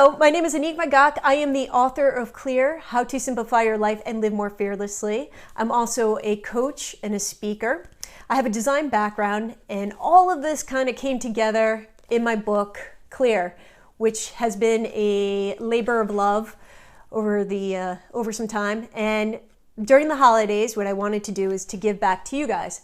Hello, my name is AnnickMagac. I am the author of Clear, How to Simplify Your Life and Live More Fearlessly. I'm also a coach and a speaker. I have a design background, and all of this kind of came together in my book, Clear, which has been a labor of love over some time. And during the holidays, what I wanted to do is to give back to you guys.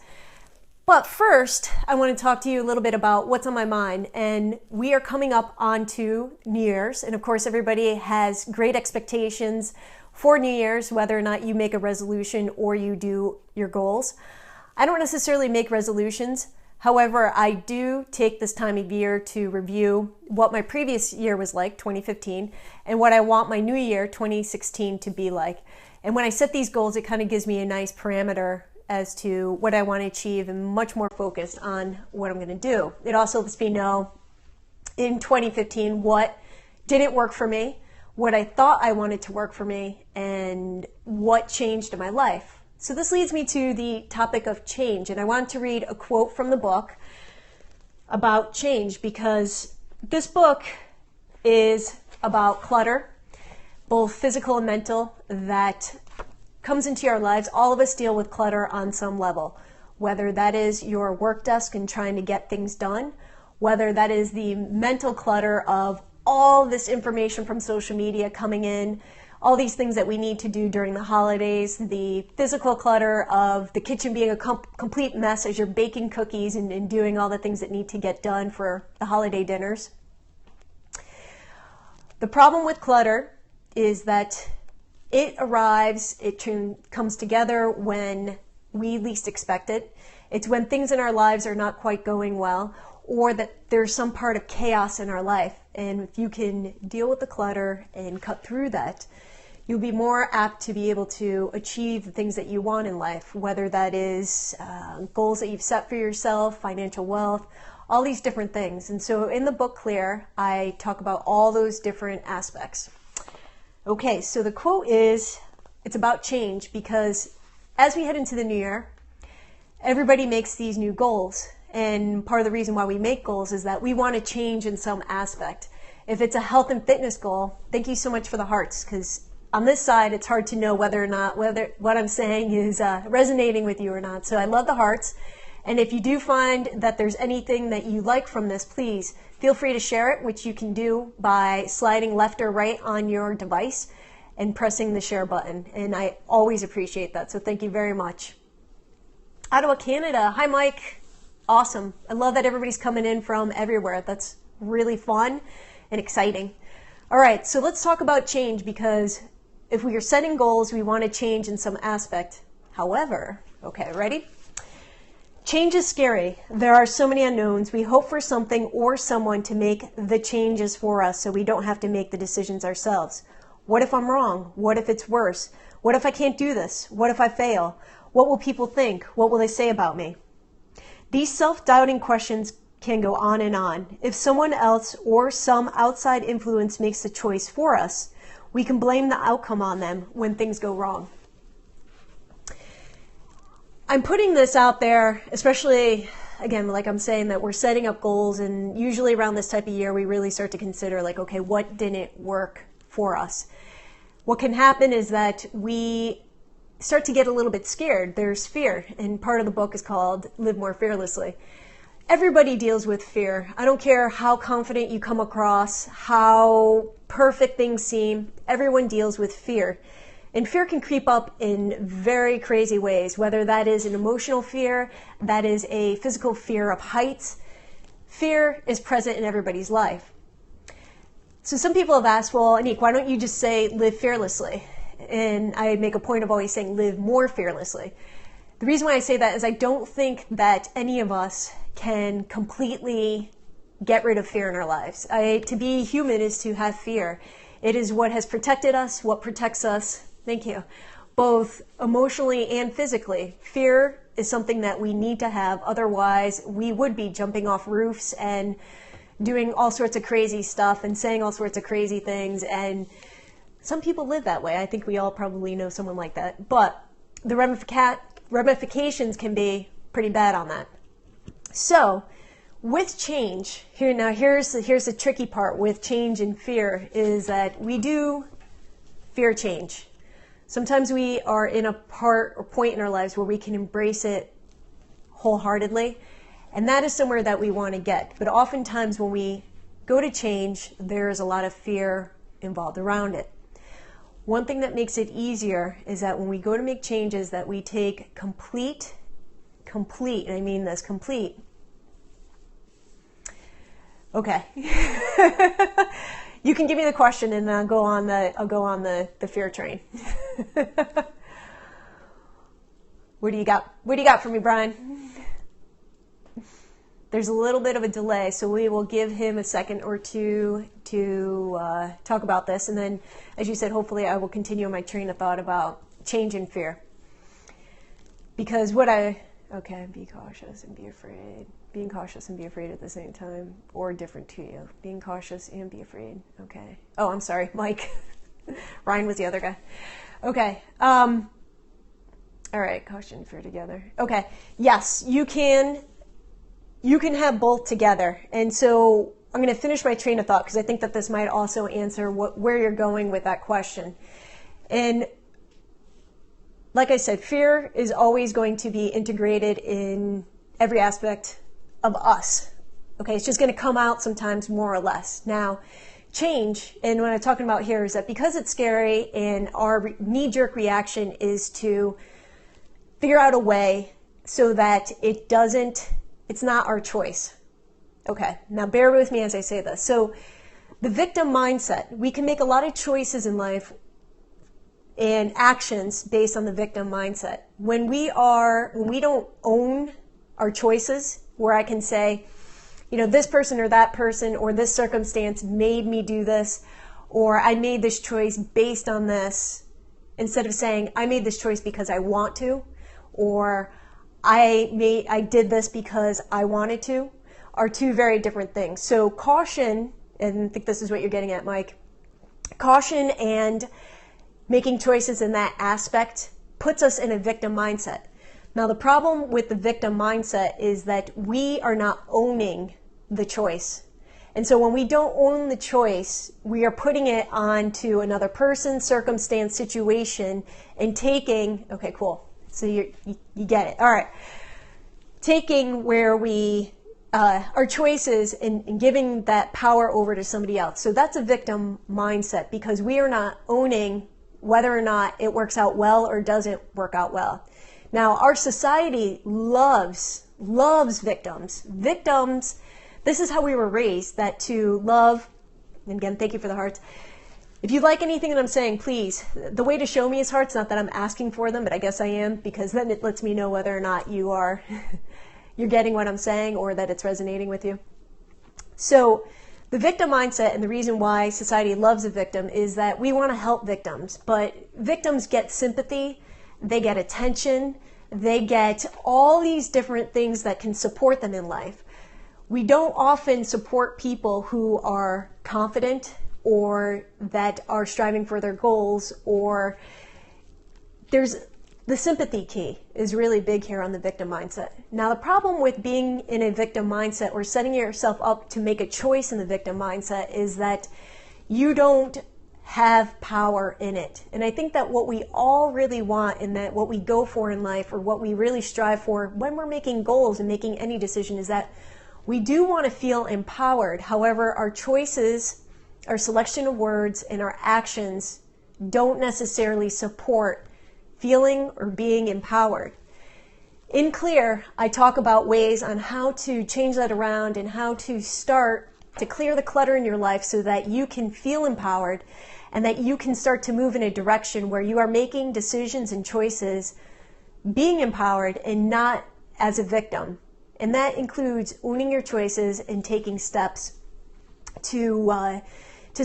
But first, I want to talk to you a little bit about what's on my mind. And we are coming up onto New Year's. And of course, everybody has great expectations for New Year's, whether or not you make a resolution or you do your goals. I don't necessarily make resolutions. However, I do take this time of year to review what my previous year was like, 2015, and what I want my new year, 2016, to be like. And when I set these goals, it kind of gives me a nice parameter as to what I want to achieve and much more focused on what I'm going to do. It also lets me know in 2015 what didn't work for me, what I thought I wanted to work for me, and what changed in my life. So this leads me to the topic of change, and I want to read a quote from the book about change, because this book is about clutter, both physical and mental, that comes into our lives. All of us deal with clutter on some level, whether that is your work desk and trying to get things done, whether that is the mental clutter of all this information from social media coming in, all these things that we need to do during the holidays, the physical clutter of the kitchen being a complete mess as you're baking cookies and doing all the things that need to get done for the holiday dinners. The problem with clutter is that it arrives, comes together when we least expect it. It's when things in our lives are not quite going well, or that there's some part of chaos in our life. And if you can deal with the clutter and cut through that, you'll be more apt to be able to achieve the things that you want in life, whether that is goals that you've set for yourself, financial wealth, all these different things. And so in the book Clear, I talk about all those different aspects. Okay, so the quote is, it's about change, because as we head into the new year, everybody makes these new goals. And part of the reason why we make goals is that we want to change in some aspect. If it's a health and fitness goal, thank you so much for the hearts, because on this side, it's hard to know whether or not what I'm saying is resonating with you or not. So I love the hearts. And if you do find that there's anything that you like from this, please feel free to share it, which you can do by sliding left or right on your device and pressing the share button. And I always appreciate that. So thank you very much. Ottawa, Canada. Hi, Mike. Awesome. I love that everybody's coming in from everywhere. That's really fun and exciting. All right, so let's talk about change, because if we are setting goals, we want to change in some aspect. However, okay, ready? Change is scary. There are so many unknowns. We hope for something or someone to make the changes for us so we don't have to make the decisions ourselves. What if I'm wrong? What if it's worse? What if I can't do this? What if I fail? What will people think? What will they say about me? These self-doubting questions can go on and on. If someone else or some outside influence makes the choice for us, we can blame the outcome on them when things go wrong. I'm putting this out there, especially, again, like I'm saying, that we're setting up goals, and usually around this type of year, we really start to consider, like, okay, what didn't work for us? What can happen is that we start to get a little bit scared. There's fear, and part of the book is called Live More Fearlessly. Everybody deals with fear. I don't care how confident you come across, how perfect things seem, everyone deals with fear. And fear can creep up in very crazy ways, whether that is an emotional fear, that is a physical fear of heights. Fear is present in everybody's life. So some people have asked, well, Annick, why don't you just say live fearlessly? And I make a point of always saying live more fearlessly. The reason why I say that is I don't think that any of us can completely get rid of fear in our lives. To be human is to have fear. It is what has protected us, what protects us. Thank you. Both emotionally and physically. Fear is something that we need to have. Otherwise, we would be jumping off roofs and doing all sorts of crazy stuff and saying all sorts of crazy things. And some people live that way. I think we all probably know someone like that. But the ramifications can be pretty bad on that. So with change, here's the tricky part with change and fear, is that we do fear change. Sometimes we are in a part or point in our lives where we can embrace it wholeheartedly, and that is somewhere that we want to get. But oftentimes when we go to change, there's a lot of fear involved around it. One thing that makes it easier is that when we go to make changes, that we take complete, and I mean this, complete. Okay. You can give me the question and I'll go on the fear train. What do you got for me, Brian? There's a little bit of a delay, so we will give him a second or two to talk about this. And then, as you said, hopefully I will continue my train of thought about change and fear. Because be cautious and be afraid. Being cautious and be afraid at the same time, or different to you. Being cautious and be afraid. Okay. Oh, I'm sorry, Mike. Ryan was the other guy. Okay. All right, caution and fear together. Okay. Yes, you can have both together. And so I'm going to finish my train of thought because I think that this might also answer where you're going with that question. And like I said, fear is always going to be integrated in every aspect of us. Okay, it's just going to come out sometimes more or less. Now, change, and what I'm talking about here is that because it's scary and our knee-jerk reaction is to figure out a way so that it's not our choice. Okay, now bear with me as I say this. So the victim mindset, we can make a lot of choices in life and actions based on the victim mindset. When we don't own our choices, where I can say, this person or that person or this circumstance made me do this, or I made this choice based on this, instead of saying I made this choice because I want to, or I did this because I wanted to, are two very different things. So caution, and I think this is what you're getting at, Mike, caution and making choices in that aspect puts us in a victim mindset. Now, the problem with the victim mindset is that we are not owning the choice. And so when we don't own the choice, we are putting it onto another person, circumstance, situation, and taking, okay, cool. So you get it. All right. Taking where our choices and giving that power over to somebody else. So that's a victim mindset because we are not owning whether or not it works out well or doesn't work out well. Now, our society loves victims. Victims, this is how we were raised, that to love, and again, thank you for the hearts. If you like anything that I'm saying, please, the way to show me is hearts, not that I'm asking for them, but I guess I am, because then it lets me know whether or not you're getting what I'm saying or that it's resonating with you. So the victim mindset, and the reason why society loves a victim, is that we want to help victims, but victims get sympathy, they get attention, they get all these different things that can support them in life. We don't often support people who are confident or that are striving for their goals, or there's the sympathy key is really big here on the victim mindset. Now, the problem with being in a victim mindset or setting yourself up to make a choice in the victim mindset is that you don't have power in it. And I think that what we all really want, and that what we go for in life, or what we really strive for when we're making goals and making any decision, is that we do want to feel empowered. However, our choices, our selection of words, and our actions don't necessarily support feeling or being empowered. In Clear, I talk about ways on how to change that around and how to start to clear the clutter in your life so that you can feel empowered and that you can start to move in a direction where you are making decisions and choices being empowered and not as a victim. And that includes owning your choices and taking steps to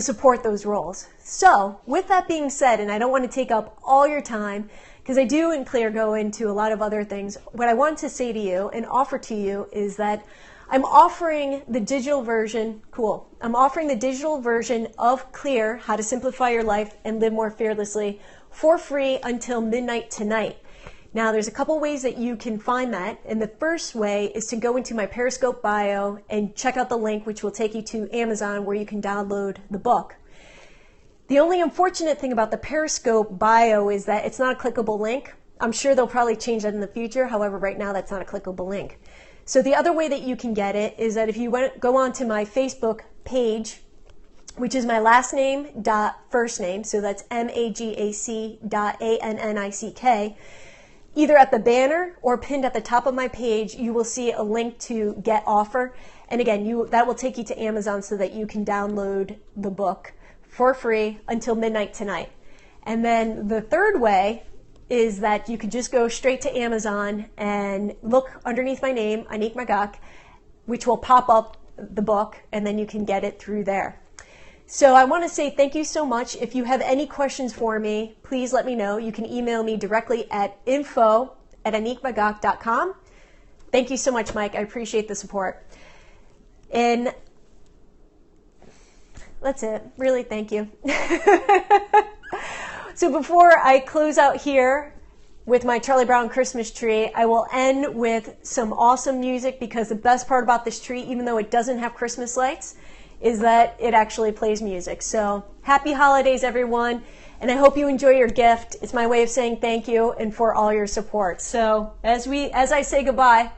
support those roles. So with that being said, and I don't want to take up all your time because I do in Clear go into a lot of other things, what I want to say to you and offer to you is that I'm offering the digital version, I'm offering the digital version of Clear, How to Simplify Your Life and Live More Fearlessly, for free until midnight tonight. Now, there's a couple ways that you can find that, and the first way is to go into my Periscope bio and check out the link, which will take you to Amazon, where you can download the book. The only unfortunate thing about the Periscope bio is that it's not a clickable link. I'm sure they'll probably change that in the future. However, right now that's not a clickable link. So the other way that you can get it is that if you go on to my Facebook page, which is my last name dot first name, so that's MAGAC.ANNICK, either at the banner or pinned at the top of my page, you will see a link to Get Offer. And again, that will take you to Amazon so that you can download the book for free until midnight tonight. And then the third way is that you could just go straight to Amazon and look underneath my name, AnnickMagac, which will pop up the book, and then you can get it through there. So I want to say thank you so much. If you have any questions for me, please let me know. You can email me directly at info@AnnickMagac.com. Thank you so much, Mike. I appreciate the support. And that's it. Really, thank you. So before I close out here with my Charlie Brown Christmas tree, I will end with some awesome music, because the best part about this tree, even though it doesn't have Christmas lights, is that it actually plays music. So happy holidays, everyone, and I hope you enjoy your gift. It's my way of saying thank you and for all your support. So as I say goodbye,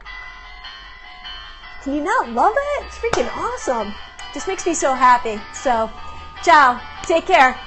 can you not love it? It's freaking awesome. Just makes me so happy. So ciao, take care.